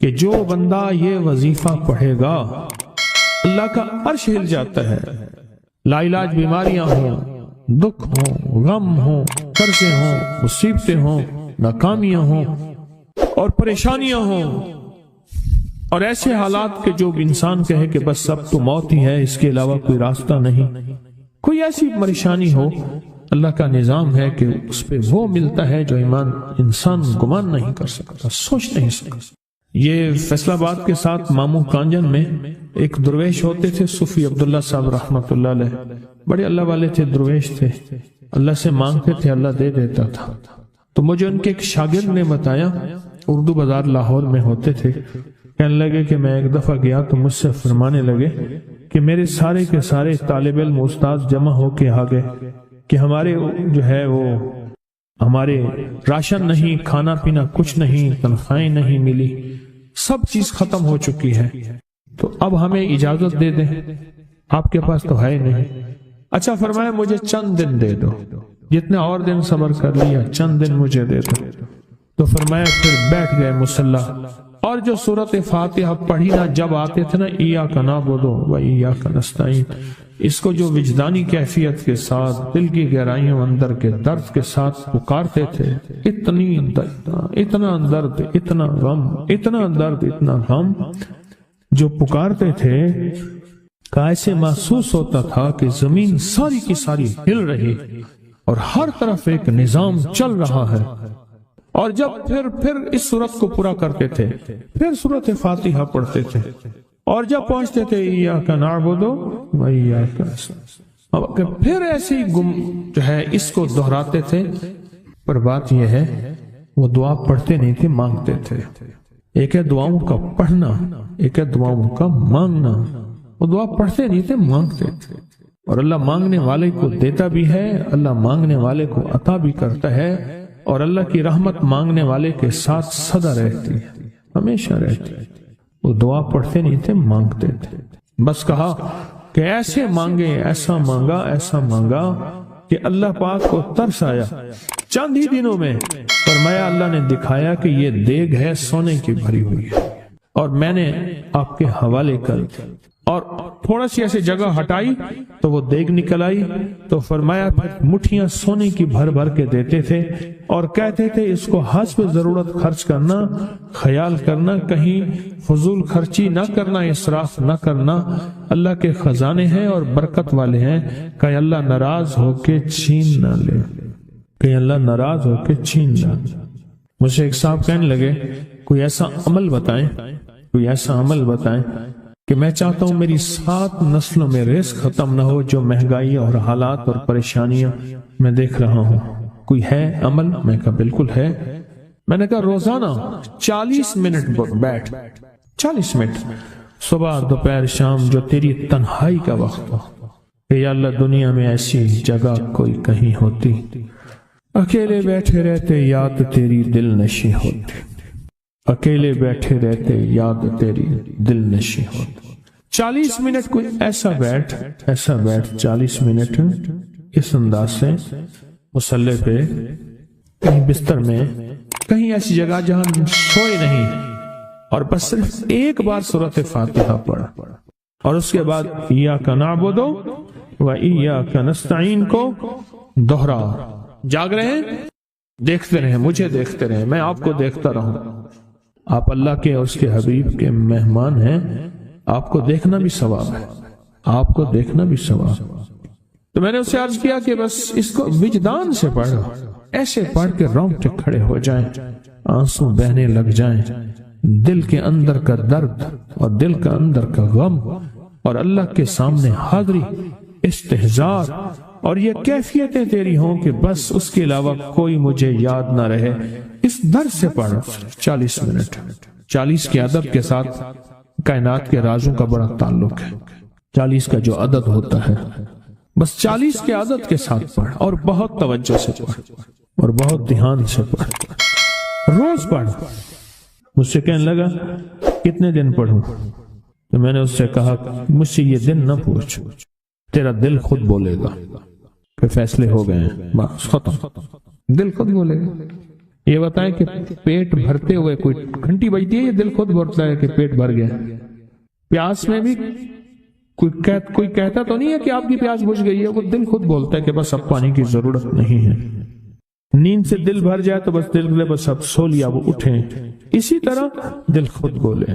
کہ جو بندہ یہ وظیفہ پڑھے گا اللہ کا عرش ہل جاتا ہے. لا علاج بیماریاں ہوں، دکھ ہوں، غم ہوں، قرضے ہوں، مصیبتیں ہوں، ناکامیاں ہوں اور پریشانیاں ہوں، اور ایسے حالات کہ جو انسان کہے کہ بس سب تو موت ہی ہے، اس کے علاوہ کوئی راستہ نہیں، کوئی ایسی پریشانی ہو، اللہ کا نظام ہے کہ اس پہ وہ ملتا ہے جو انسان گمان نہیں کر سکتا، سوچ نہیں سکتا. یہ فیصل آباد کے ساتھ مامو کانجن میں ایک درویش ہوتے تھے، صوفی عبداللہ صاحب رحمۃ اللہ علیہ، بڑے اللہ والے تھے، درویش تھے، اللہ سے مانگتے تھے، اللہ دے دیتا تھا. تو مجھے ان کے ایک شاگرد نے بتایا، اردو بازار لاہور میں ہوتے تھے، کہنے لگے کہ میں ایک دفعہ گیا تو مجھ سے فرمانے لگے کہ میرے سارے کے سارے طالب علم استاد جمع ہو کے آ گئے کہ ہمارے جو ہے وہ ہمارے راشن نہیں، کھانا پینا کچھ نہیں، تنخواہیں نہیں ملی، سب چیز ختم ہو چکی ہے، تو اب ہمیں اجازت دے دیں، آپ کے پاس تو ہے نہیں. اچھا فرمایا مجھے چند دن دے دو، جتنے اور دن صبر کر لیا، چند دن مجھے دے دو. تو فرمایا پھر بیٹھ گئے مصلی، اور جو سورۃ فاتحہ پڑھی نا جب آتے تھے نا، ایاک نعبد و ایاک نستعین، اس کو جو وجدانی کیفیت کے ساتھ دل کی گہرائیوں اندر کے درد کے ساتھ پکارتے تھے، اتنا درد، اتنا غم، اتنا درد، اتنا غم جو پکارتے تھے کہ ایسے محسوس ہوتا تھا کہ زمین ساری کی ساری ہل رہی اور ہر طرف ایک نظام چل رہا ہے. اور جب پھر اس صورت کو پورا کرتے تھے، پھر سورۃ فاتحہ پڑھتے تھے، اور جب پہنچتے تھے ایاک نعبد و ایاک نستعین، پھر ایسی جو ہے اس کو دہراتے تھے. پر بات یہ ہے وہ دعا پڑھتے نہیں تھے، مانگتے تھے. ایک ہے دعاؤں کا پڑھنا، ایک ہے دعاؤں کا مانگنا. وہ دعا پڑھتے نہیں تھے، مانگتے تھے، اور اللہ مانگنے والے کو دیتا بھی ہے، اللہ مانگنے والے کو عطا بھی کرتا ہے، اور اللہ کی رحمت مانگنے والے کے ساتھ سدا رہتی ہے، ہمیشہ رہتی ہے. وہ دعا پڑھتے نہیں تھے، مانگتے تھے. بس کہا کہ ایسے مانگے، ایسا مانگا، ایسا مانگا کہ اللہ پاک کو ترس آیا. چند ہی دنوں میں فرمایا اللہ نے دکھایا کہ یہ دیگ ہے سونے کی بھری ہوئی ہے، اور میں نے آپ کے حوالے کر دی، اور تھوڑا سی ایسے جگہ ہٹائی تو وہ دیگ نکل آئی. تو فرمایا پھر مٹھیاں سونے کی بھر بھر کے دیتے تھے، اور کہتے تھے اس کو حسب ضرورت خرچ کرنا، خیال کرنا، کہیں فضول خرچی نہ کرنا، اسراف نہ کرنا. اللہ کے خزانے ہیں اور برکت والے ہیں، کہ اللہ ناراض ہو کے چھین نہ لے، کہ اللہ ناراض ہو کے چھین نہ لے. مجھے ایک صاحب کہنے لگے کوئی ایسا عمل بتائیں، کوئی ایسا عمل بتائیں کہ میں چاہتا ہوں میری 7 نسلوں میں رزق ختم نہ ہو، جو مہنگائی اور حالات اور پریشانیاں میں دیکھ رہا ہوں. کوئی ہے عمل؟ میں کہا بالکل ہے. میں نے کہا روزانہ 40 منٹ بیٹھ، 40 منٹ صبح دوپہر شام، جو تیری تنہائی کا وقت ہو، کہ یا اللہ دنیا میں ایسی جگہ کوئی کہیں ہوتی، اکیلے بیٹھے رہتے یاد تیری دل نشی ہوتی، اکیلے بیٹھے رہتے یاد تیری دل نشی ہوتی. 40 منٹ کوئی ایسا بیٹھ 40 منٹ اس انداز سے مصلی پہ، کہیں بستر میں، کہیں ایسی جگہ جہاں سوئے نہیں، اور بس صرف ایک بار سورۃ فاتحہ پڑھا، اور اس کے بعد ایاک نعبد و ایاک نستعین کو دوہرا. جاگ رہے ہیں، دیکھتے رہیں، مجھے دیکھتے رہیں، میں آپ کو دیکھتا رہوں. آپ اللہ کے اور اس کے حبیب کے مہمان ہیں، آپ کو دیکھنا بھی ثواب ہے، آپ کو دیکھنا بھی ثواب. تو میں نے اسے عرض کیا کہ بس اس کو وجدان سے پڑھو، ایسے پڑھ کے رونگٹے کھڑے ہو جائیں، آنسو بہنے لگ جائیں، دل کے اندر کا درد اور دل کا اندر کا غم، اور اللہ کے سامنے حاضری، استحضار، اور یہ کیفیتیں تیری ہوں کہ بس اس کے علاوہ کوئی مجھے یاد نہ رہے. اس درد سے پڑھ 40 منٹ. 40 کے عدد کے ساتھ کائنات کے رازوں کا بڑا تعلق ہے. 40 کا جو عدد ہوتا ہے، بس 40 کے عدد کے ساتھ پڑھ، اور بہت توجہ سے پڑھ، اور بہت دھیان سے پڑھ، روز پڑھ. مجھ سے کہنے لگا کتنے دن پڑھوں؟ تو میں نے اس سے کہا مجھ سے یہ دن نہ پوچھ، تیرا دل خود بولے گا کہ فیصلے ہو گئے ہیں، بس ختم. دل خود بولے گا. یہ بتائیں کہ پیٹ بھرتے ہوئے کوئی گھنٹی بجتی ہے یا دل خود بولتا ہے کہ پیٹ بھر گیا؟ پیاس میں بھی کوئی کہتا تو نہیں ہے کہ آپ کی پیاس بجھ گئی ہے، وہ دل خود بولتا ہے کہ بس اب پانی کی ضرورت نہیں ہے۔ نیند سے دل بھر جائے تو بس دل بولے بس اب سو لیا، وہ اٹھیں۔ اسی طرح دل خود بولے،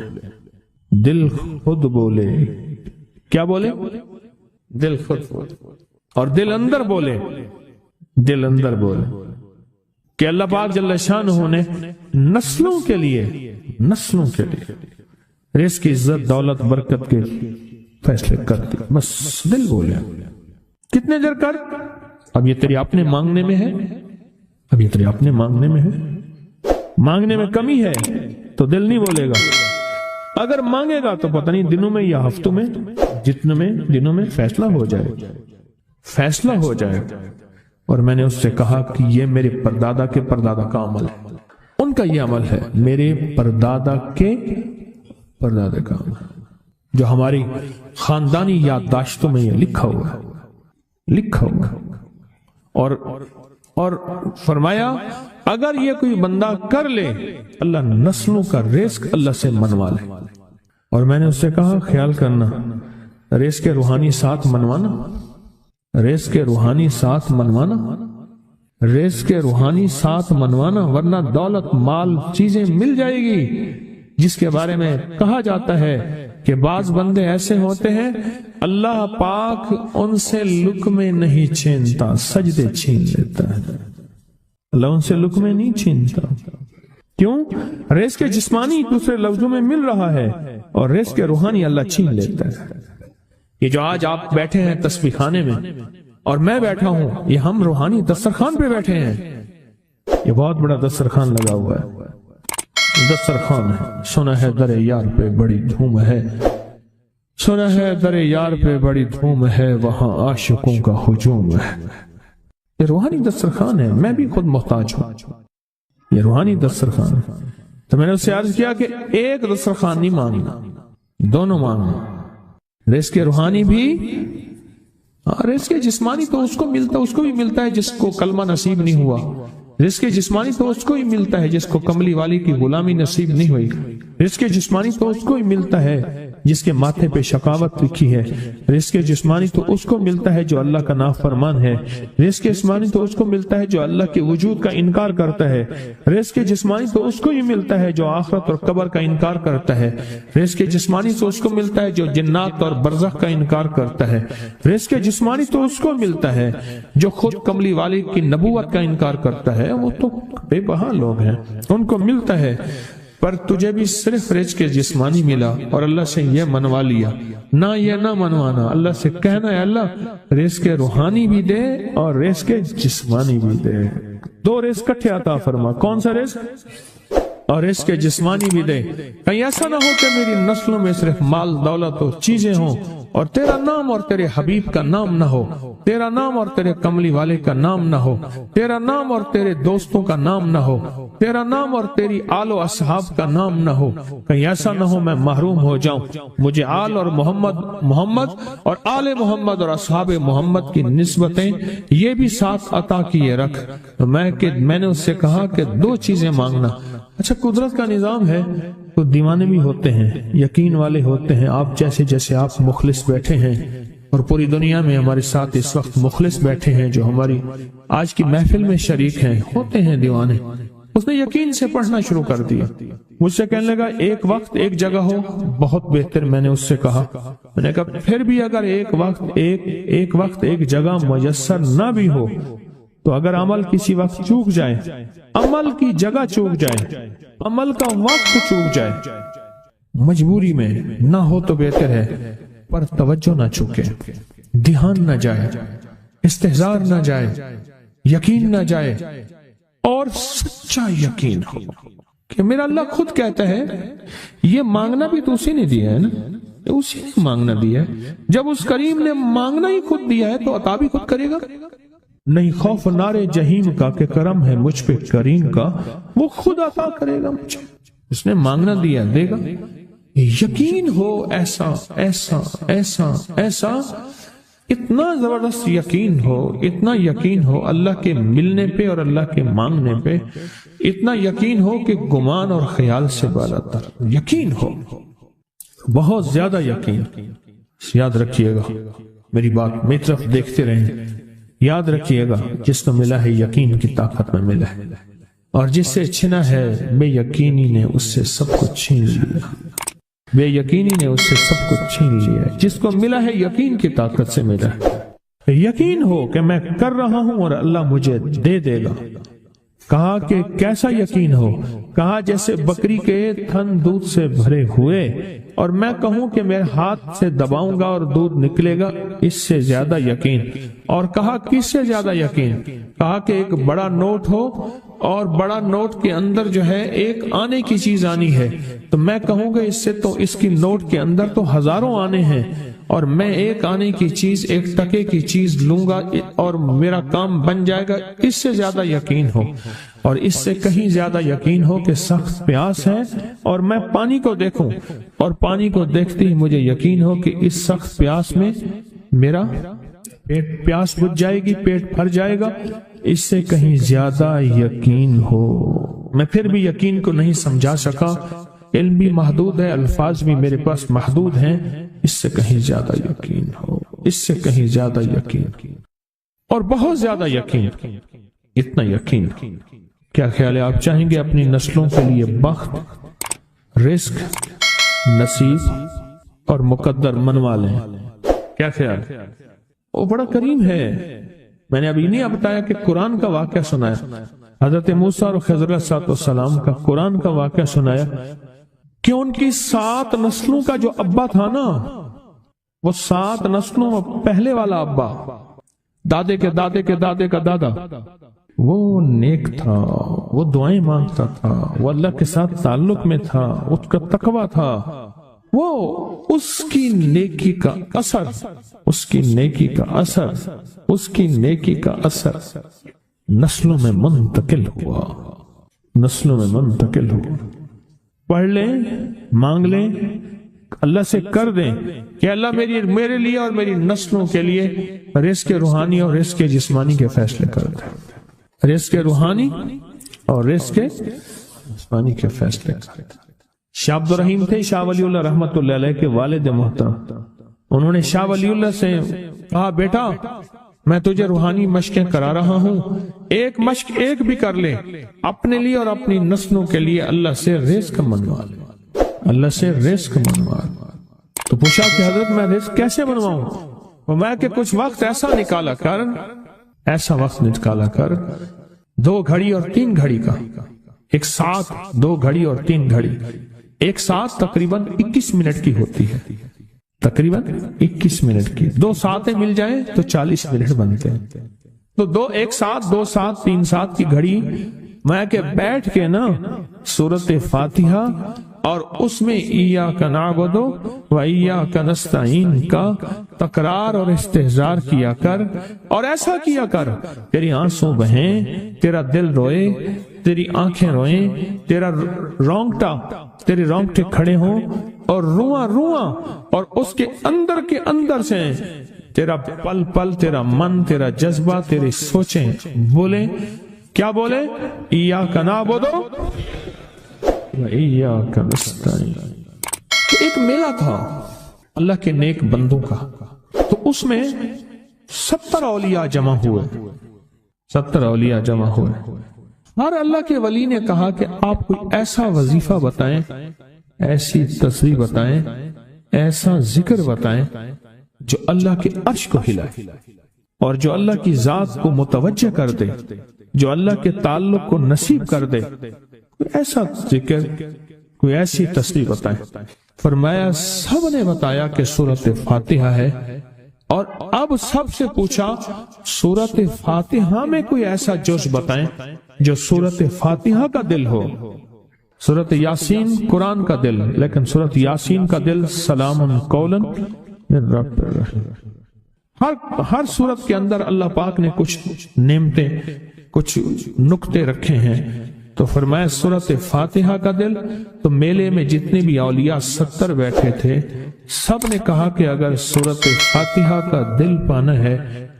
دل خود بولے، کیا بولے؟ دل خود بولے، اور دل اندر بولے، دل اندر بولے کہ اللہ پاک جل شانہ نے نسلوں کے لیے رزق کی عزت، دولت، برکت کے فیصلے کر دی، بس دل بولے۔ کتنے دیر کر؟ اب یہ تیری اپنے مانگنے میں ہے، اب یہ تیری اپنے مانگنے میں ہے۔ مانگنے میں کمی ہے تو دل نہیں بولے گا، اگر مانگے گا تو پتہ نہیں دنوں میں یا ہفتوں میں، جتنے میں دنوں میں فیصلہ ہو جائے۔ اور میں نے اس سے کہا کہ یہ میرے پردادا کے پردادا کا عمل ہے، ان کا یہ عمل ہے، میرے پردادا کے پردادا کا عمل، جو ہماری خاندانی یادداشتوں میں یہ لکھا ہوا اور فرمایا اگر یہ کوئی بندہ کر لے اللہ نسلوں کا رزق اللہ سے منوا لے۔ اور میں نے اس سے کہا خیال کرنا، رزق کے روحانی ساتھ منوانا، رزق کے روحانی ساتھ منوانا، رزق کے روحانی ساتھ منوانا، ورنہ دولت، مال، چیزیں مل جائے گی جس کے بارے میں کہا جاتا ہے کہ بعض بندے ایسے ہوتے ہیں اللہ پاک ان سے لقمے نہیں چھینتا، سجدے چھین لیتا ہے۔ اللہ ان سے لقمے نہیں چھینتا، کیوں؟ رزق جسمانی دوسرے لفظوں میں مل رہا ہے اور رزق روحانی اللہ چھین لیتا ہے۔ یہ جو آج آپ بیٹھے ہیں تسبیح خانے میں اور میں بیٹھا ہوں، یہ ہم روحانی دسترخوان پہ بیٹھے ہیں۔ یہ بہت بڑا دسترخوان لگا ہوا ہے، دسترخوان ہے۔ سنا ہے در یار پہ بڑی دھوم ہے، سنا ہے در یار پہ بڑی دھوم ہے، وہاں عاشقوں کا ہجوم ہے۔ یہ روحانی دسترخوان ہے، میں بھی خود محتاج ہوں، یہ روحانی دسترخوان ہے۔ تو میں نے اس سے عرض کیا کہ ایک دسترخوان نہیں مانگنا، دونوں مانگنا، رزق روحانی بھی، رزق جسمانی تو اس کو بھی ملتا ہے جس کو کلمہ نصیب نہیں ہوا، رزق جسمانی تو اس کو ہی ملتا ہے جس کو کملی والی کی غلامی نصیب نہیں ہوئی، رزق جسمانی تو اس کو ہی ملتا ہے جس کے ماتھے پہ شقاوت لکھی ہے، رزق جسمانی تو اس کو ملتا ہے جو اللہ کا نافرمان ہے، رزق جسمانی تو اس کو ملتا ہے جو اللہ کے وجود کا انکار کرتا ہے، رزق جسمانی تو اس کو ہی ملتا ہے جو آخرت اور قبر کا انکار کرتا ہے، رزق جسمانی تو اس کو ملتا ہے جو جنات اور برزخ کا انکار کرتا ہے، رزق جسمانی تو اس کو ملتا ہے جو خود کملی والی کی نبوت کا انکار کرتا ہے، وہ تو بے بہا لوگ ہیں، ان کو ملتا ہے۔ پر تجھے بھی صرف رزق جسمانی ملا اور اللہ سے یہ منوا لیا، نہ یہ نہ منوانا، اللہ سے کہنا ہے اللہ رزق روحانی بھی دے اور رزق جسمانی بھی دے، دو رزق کٹھے عطا فرما، کون سا رزق؟ اور رزق جسمانی بھی دے۔ کہیں ایسا نہ ہو کہ میری نسلوں میں صرف مال، دولت اور چیزیں ہوں اور تیرا نام اور تیرے حبیب کا نام نہ ہو، تیرا نام اور تیرے کملی والے کا نام نہ ہو، تیرا نام اور تیرے دوستوں کا نام نہ ہو، تیرا نام اور تیری آل و اصحاب کا نام نہ ہو۔ کہیں ایسا نہ ہو میں محروم ہو جاؤں، مجھے آل اور محمد اور آل محمد اور اصحاب محمد کی نسبتیں یہ بھی ساتھ عطا کیے رکھ۔ میں نے اس سے کہا کہ دو چیزیں مانگنا۔ اچھا قدرت کا نظام ہے، تو دیوانے بھی ہوتے ہیں، یقین والے ہوتے ہیں، آپ جیسے آپ مخلص بیٹھے ہیں اور پوری دنیا میں ہمارے ساتھ اس وقت مخلص بیٹھے ہیں جو ہماری آج کی محفل میں شریک ہیں، ہوتے ہیں دیوانے۔ اس نے یقین سے پڑھنا شروع کر دیا، مجھ سے کہنے لگا ایک وقت ایک جگہ ہو بہت بہتر۔ میں نے اس سے کہا، میں نے کہا پھر بھی اگر ایک وقت ایک جگہ میسر نہ بھی ہو تو اگر عمل کسی وقت چوک جائے، عمل کی جگہ چوک جائے، عمل کا وقت چوک جائے، مجبوری میں نہ ہو تو بہتر ہے، پر توجہ نہ چوکے، دھیان نہ جائے، استحضار نہ جائے، یقین نہ جائے، اور سچا یقین ہو کہ میرا اللہ خود کہتا ہے یہ مانگنا بھی تو اسی نے دیا ہے نا، اسی نے مانگنا دیا ہے۔ جب اس کریم نے مانگنا ہی خود دیا ہے تو عطا بھی خود کرے گا۔ نہیں خوف نارے جہیم کا کہ کرم ہے مجھ پہ کریم کا، وہ خود عطا کرے گا مجھے، اس نے مانگنا دیا دے گا۔ یقین ہو ایسا ایسا ایسا ایسا اتنا زبردست یقین ہو، اتنا یقین ہو اللہ کے ملنے پہ اور اللہ کے مانگنے پہ، اتنا یقین ہو کہ گمان اور خیال سے بالا تر یقین ہو، بہت زیادہ یقین۔ یاد رکھیے گا میری بات، میری طرف دیکھتے رہیں، یاد رکھیے گا جس کو ملا ہے یقین کی طاقت میں ملا ہے، اور جس سے چھنا ہے بے یقینی نے اس سے سب کچھ چھین لیا، بے یقینی نے اس سے سب کچھ چھین لیا۔ جس کو ملا ہے یقین کی طاقت سے ملا ہے، یقین ہو کہ میں کر رہا ہوں اور اللہ مجھے دے دے گا۔ کہا کہ کیسا یقین ہو؟ کہا جیسے بکری کے تھن دودھ سے بھرے ہوئے اور میں کہوں کہ میرے ہاتھ سے دباؤں گا اور دودھ نکلے گا، اس سے زیادہ یقین۔ اور کہا کس سے زیادہ یقین؟ کہا کہ ایک بڑا نوٹ ہو اور بڑا نوٹ کے اندر جو ہے ایک آنے کی چیز آنی ہے، تو میں کہوں گا اس سے تو اس کی نوٹ کے اندر تو ہزاروں آنے ہیں، اور میں ایک آنے کی چیز، ایک ٹکے کی چیز لوں گا اور میرا کام بن جائے گا۔ اس سے زیادہ یقین ہو، اور اس سے کہیں زیادہ یقین ہو کہ سخت پیاس ہے اور میں پانی کو دیکھوں، اور پانی کو دیکھتے ہی مجھے یقین ہو کہ اس سخت پیاس میں میرا پیاس بجھ جائے گی، پیٹ بھر جائے گا۔ اس سے کہیں زیادہ یقین ہو۔ میں پھر بھی یقین کو نہیں سمجھا سکا، علم بھی محدود ہے، الفاظ بھی میرے پاس محدود ہیں۔ اس سے کہیں زیادہ یقین ہو، اس سے کہیں زیادہ یقین، اور بہت زیادہ یقین، اتنا یقین۔ کیا خیال ہے؟ آپ چاہیں گے اپنی نسلوں کے لیے بخت، رزق، نصیب اور مقدر منوا لیں؟ کیا خیال؟ وہ بڑا کریم ہے۔ میں نے ابھی نہیں بتایا کہ قرآن کا واقعہ سنایا، حضرت موسیٰ اور خضر علیہ السلام کا قرآن کا واقعہ سنایا کہ ان کی 7 نسلوں کا جو ابا تھا نا، وہ 7 نسلوں میں پہلے والا ابا، دادے کے دادے کے دادے کا دادا، وہ نیک تھا، وہ دعائیں مانگتا تھا، وہ اللہ کے ساتھ تعلق میں تھا، اس کا تقویٰ تھا، وہ اس کی نیکی کا اثر، اس کی نیکی کا اثر، اس کی نیکی کا اثر نسلوں میں منتقل ہوا، نسلوں میں منتقل ہوا۔ پڑھ لیں، مانگ لیں، اللہ سے کر دیں کہ اللہ میرے لیے اور میری نسلوں کے لیے رزق روحانی اور رزق جسمانی کے فیصلے کر دیں، رزق روحانی اور رزق جسمانی کے فیصلے کر دیں۔ شاہ عبد الرحیم تھے شاہ ولی اللہ رحمت اللہ علیہ کے والد محترم۔ انہوں نے شاہ ولی اللہ سے کہا بیٹا میں تجھے روحانی مشقیں کرا رہا ہوں، ایک مشق ایک بھی کر لے، اپنے لیے اور اپنی نسلوں کے لیے اللہ سے رزق منوا لے، اللہ سے رزق منوا لے۔ تو پوچھا کہ حضرت میں رزق کیسے منواؤں؟ میں کہ کچھ وقت ایسا نکالا کر، ایسا وقت نکالا کر 2 گھڑی اور 3 گھڑی کا، ایک ساتھ 2 گھڑی اور 3 گھڑی، ایک ساتھ تقریباً 21 منٹ کی ہوتی ہے، تقریباً 21 منٹ کی، 2 ساتیں مل جائیں تو 40 منٹ بنتے ہیں، تو ایک ساتھ 2 ساتھ 3 ساتھ کی گھڑی میں کہ بیٹھ کے نا سورۃ فاتحہ اور اس میں ایاک نعبد و ایاک نستعین کا تکرار اور استحضار کیا کر، اور ایسا کیا کر تیری آنسوں بہیں، تیرا دل روئے، تیری آنکھیں روئیں، تیرے رونگٹے کھڑے ہوں اور رواں اور اس کے اندر سے تیرا پل پل، تیرا من، تیرا جذبہ، تیری سوچیں بولیں، کیا بولیں؟ ایاک نعبد و ایاک نستعین۔ تو ایک میلہ تھا اللہ کے نیک بندوں کا، تو اس میں 70 اولیاء جمع ہوئے، 70 اولیاء جمع ہوئے۔ ہر اللہ کے ولی نے کہا کہ آپ کوئی ایسا وظیفہ بتائیں، ایسی تصویر بتائیں، ایسا ذکر بتائیں جو اللہ کے عرش کو ہلائے اور جو اللہ کی ذات کو متوجہ کر دے، جو اللہ کے تعلق کو نصیب کر دے، کوئی ایسا ذکر، کوئی ایسی تصویر بتائیں۔ فرمایا سب نے بتایا کہ سورۃ فاتحہ ہے، اور اب سب سے پوچھا سورۃ فاتحہ میں کوئی ایسا جز بتائیں جو سورۃ فاتحہ کا دل ہو۔ سورۃ یاسین قرآن کا دل، لیکن سورۃ یاسین کا دل سلام قولا من رب الرحیم۔ ہر سورت کے اندر اللہ پاک نے کچھ نعمتیں، کچھ نکتے رکھے ہیں، تو فرمایا سورت فاتحہ کا دل. تو میلے میں جتنے بھی اولیاء 70 بیٹھے تھے سب نے کہا کہ اگر سورت فاتحہ کا دل پانا ہے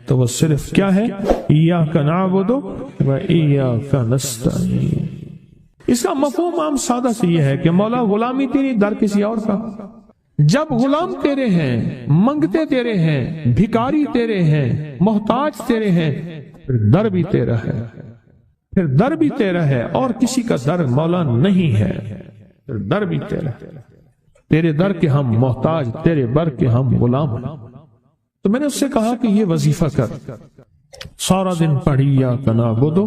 تو وہ صرف کیا ہے؟ ایاک نعبد و ایاک نستعین. اس کا مفہوم عام سادہ سے یہ ہے کہ مولا غلامی تیری در کسی اور کا. جب غلام تیرے ہیں، منگتے تیرے ہیں، بھکاری تیرے ہیں، محتاج تیرے ہیں، پھر در بھی تیرا ہے، پھر در بھی تیرا ہے، اور کسی کا در مولا نہیں ہے. پھر در بھی تیرا ہے، تیرے در کے ہم محتاج، تیرے بر کے ہم غلام ہیں. تو میں نے اس سے کہا کہ یہ وظیفہ کر، سارا دن پڑھی یا کنا بدو،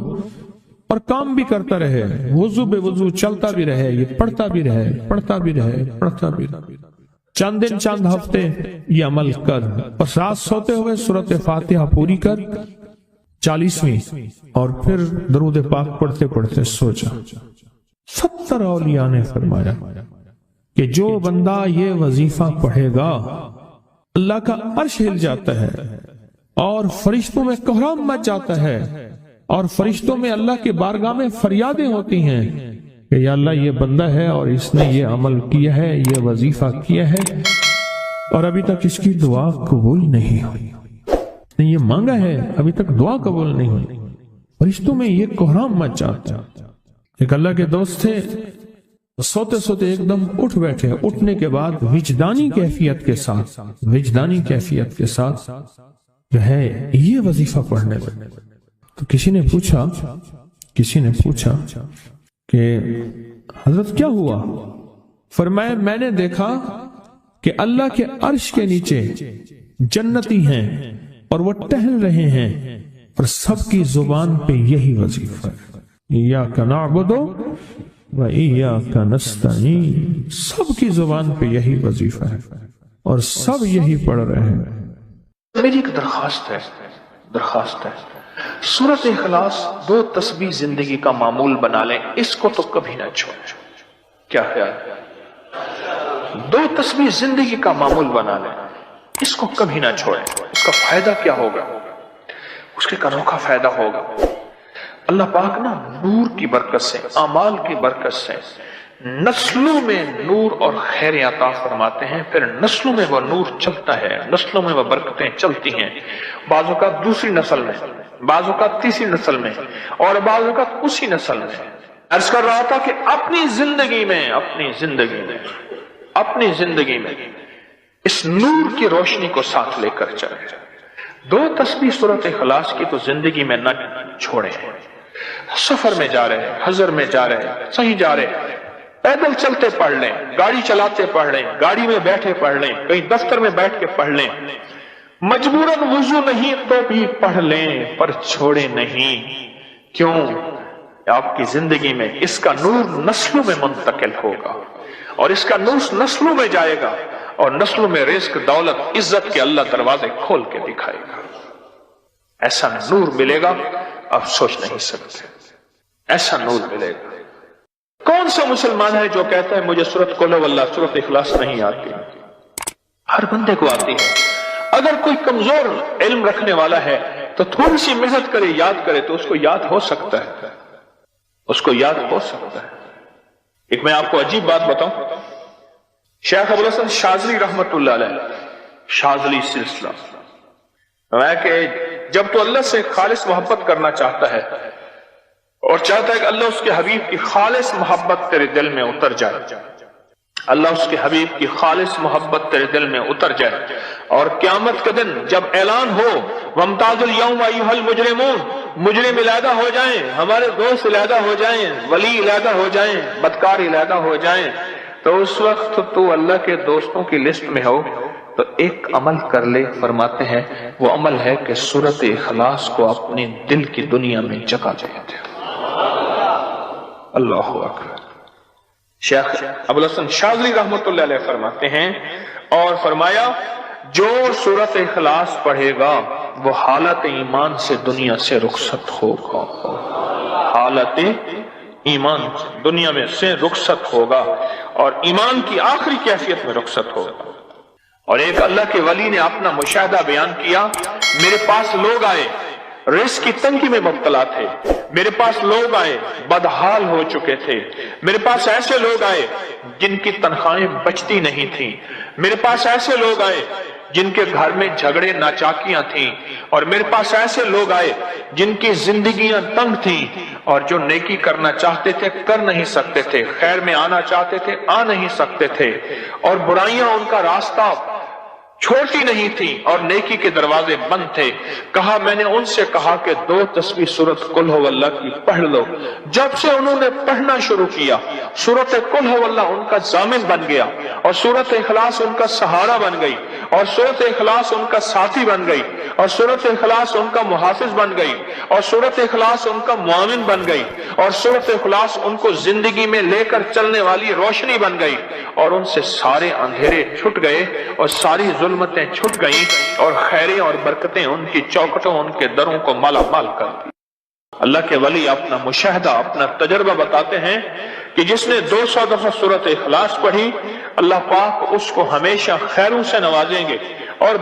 اور کام بھی کرتا رہے، وضو بے وضو چلتا بھی رہے، یہ پڑھتا بھی رہے، پڑھتا بھی رہے، پڑھتا بھی رہے. چند دن چند ہفتے یہ عمل کر، اور رات سوتے ہوئے سورت فاتحہ پوری کر 40ویں، اور پھر درود پاک پڑھتے پڑھتے سو جا. 70 اولیاء نے فرمایا کہ جو بندہ یہ وظیفہ پڑھے گا اللہ کا عرش ہل جاتا ہے، اور فرشتوں میں کوہرام مچ جاتا ہے، اور فرشتوں میں اللہ کے بارگاہ میں فریادیں ہوتی ہیں کہ یا اللہ یہ بندہ ہے اور اس نے یہ عمل کیا ہے، یہ وظیفہ کیا ہے، اور ابھی تک اس کی دعا قبول نہیں ہوئی، یہ مانگا ہے ابھی تک دعا قبول نہیں ہوئی. فرشتوں میں یہ کوہرام مچ جاتا ہے. ایک اللہ کے دوست تھے، سوتے سوتے ایک دم اٹھ بیٹھے. اٹھنے کے بعد وجدانی کیفیت کے ساتھ جو ہے یہ وظیفہ پڑھنے لگے. تو کسی نے پوچھا کہ حضرت کیا ہوا؟ فرمایا میں نے دیکھا کہ اللہ کے عرش کے نیچے جنتی ہیں اور وہ ٹہل رہے ہیں، اور سب کی زبان پہ یہی وظیفہ ہے، ایاک نعبد و ایاک نستعین. سب کی زبان پہ یہی وظیفہ ہے اور سب یہی پڑھ رہے ہیں. میری ایک درخواست ہے سورۃ اخلاص 2 تسبیح زندگی کا معمول بنا لیں، اس کو تو کبھی نہ چھوڑیں. کیا خیال ہے؟ 2 تسبیح زندگی کا معمول بنا لیں، اس کو کبھی نہ چھوڑیں. اس کا فائدہ کیا ہوگا؟ اس کے انوکھا فائدہ ہوگا. اللہ پاک نا نور کی برکت سے، اعمال کی برکت سے نسلوں میں نور اور خیر عطا فرماتے ہیں. پھر نسلوں میں وہ نور چلتا ہے، نسلوں میں وہ برکتیں چلتی ہیں. بعض اوقات دوسری نسل میں، بعض اوقات تیسری نسل میں، اور بعض اوقات اسی نسل میں. عرض کر رہا تھا کہ اپنی زندگی میں اس نور کی روشنی کو ساتھ لے کر چلے. 2 تسبیح سورۃ اخلاص کی تو زندگی میں نہ چھوڑیں. سفر میں جا رہے ہیں، حضر میں جا رہے ہیں، صحیح جا رہے ہیں، پیدل چلتے پڑھ لیں، گاڑی چلاتے پڑھ لیں، گاڑی میں بیٹھے پڑھ لیں، کہیں دفتر میں بیٹھ کے پڑھ لیں، مجبوراً وضو نہیں تو بھی پڑھ لیں، پر چھوڑے نہیں. کیوں؟ آپ کی زندگی میں اس کا نور نسلوں میں منتقل ہوگا، اور اس کا نور نسلوں میں جائے گا، اور نسلوں میں رزق، دولت، عزت کے اللہ دروازے کھول کے دکھائے گا. ایسا نور ملے گا آپ سوچ نہیں سکتے. ایسا نور ملے گا. کون سا مسلمان ہے جو کہتا ہے مجھے سورۃ قل ہو اللہ، سورۃ اخلاص نہیں آتی؟ ہر بندے کو آتی ہے. اگر کوئی کمزور علم رکھنے والا ہے تو تھوڑی سی محنت کرے، یاد کرے تو اس کو یاد ہو سکتا ہے. ایک میں آپ کو عجیب بات بتاؤں. شیخ ابو الحسن شاذلی رحمت اللہ علیہ، شاذلی سلسلہ، میں کہ جب تو اللہ سے خالص محبت کرنا چاہتا ہے اور چاہتا ہے کہ اللہ اس کے حبیب کی خالص محبت تیرے دل میں اتر جائے، اللہ اس کے حبیب کی خالص محبت تیرے دل میں اتر جائے، اور قیامت کے دن جب اعلان ہو وَامْتَازُوا الْيَوْمَ أَيُّهَا الْمُجْرِمُونَ، مجرم علیحدہ ہو جائیں، ہمارے دوست علیحدہ ہو جائیں، ولی علیحدہ ہو جائیں، بدکار علیحدہ ہو جائیں، تو اس وقت تو اللہ کے دوستوں کی لسٹ میں ہو تو ایک عمل کر لے. فرماتے ہیں وہ عمل ہے کہ سورۃ اخلاص کو اپنے دل کی دنیا میں جگہ دے دے. اللہ اکبر. شیخ ابو الحسن شاذلی رحمت اللہ علیہ فرماتے ہیں، اور فرمایا جو سورۃ اخلاص پڑھے گا وہ حالت ایمان سے دنیا سے رخصت ہوگا، حالت ایمان دنیا میں سے رخصت ہوگا، اور ایمان کی آخری کیفیت میں رخصت ہوگا. اور ایک اللہ کے ولی نے اپنا مشاہدہ بیان کیا. میرے پاس لوگ آئے رزق کی تنگی میں مبتلا تھے، میرے پاس لوگ آئے بدحال ہو چکے تھے، میرے پاس ایسے لوگ آئے جن کی تنخواہیں بچتی نہیں تھیں، میرے پاس ایسے لوگ آئے جن کے گھر میں جھگڑے ناچاکیاں تھیں، اور میرے پاس ایسے لوگ آئے جن کی زندگیاں تنگ تھیں اور جو نیکی کرنا چاہتے تھے کر نہیں سکتے تھے، خیر میں آنا چاہتے تھے آ نہیں سکتے تھے، اور برائیاں ان کا راستہ چھوٹی نہیں تھی اور نیکی کے دروازے بند تھے۔ کہا میں نے ان سے کہا کہ 2 تسبیح سورت قل ہو اللہ کی پڑھ لو۔ جب سے انہوں نے پڑھنا شروع کیا سورت قل ہو اللہ ان کا ضامن بن گیا، اور سورت اخلاص ان کا سہارا بن گئی، اور سورت اخلاص ان کا ساتھی بن گئی، اور سورت اخلاص ان کا محافظ بن گئی، اور سورت اخلاص ان کا معاون بن گئی، اور سورت اخلاص ان کو زندگی میں لے کر چلنے والی روشنی بن گئی، اور ان سے سارے اندھیرے چھٹ گئے اور ساری ظلمتیں چھٹ گئیں، اور خیریں اور برکتیں ان کی چوکھٹوں ان کے دروں کو مالا مال کر دی۔ اللہ کے ولی اپنا مشاہدہ اپنا تجربہ بتاتے ہیں کہ جس نے 200 دفعہ سورت اخلاص پڑھی اللہ پاک اس کو ہمیشہ خیروں سے نوازیں گے اور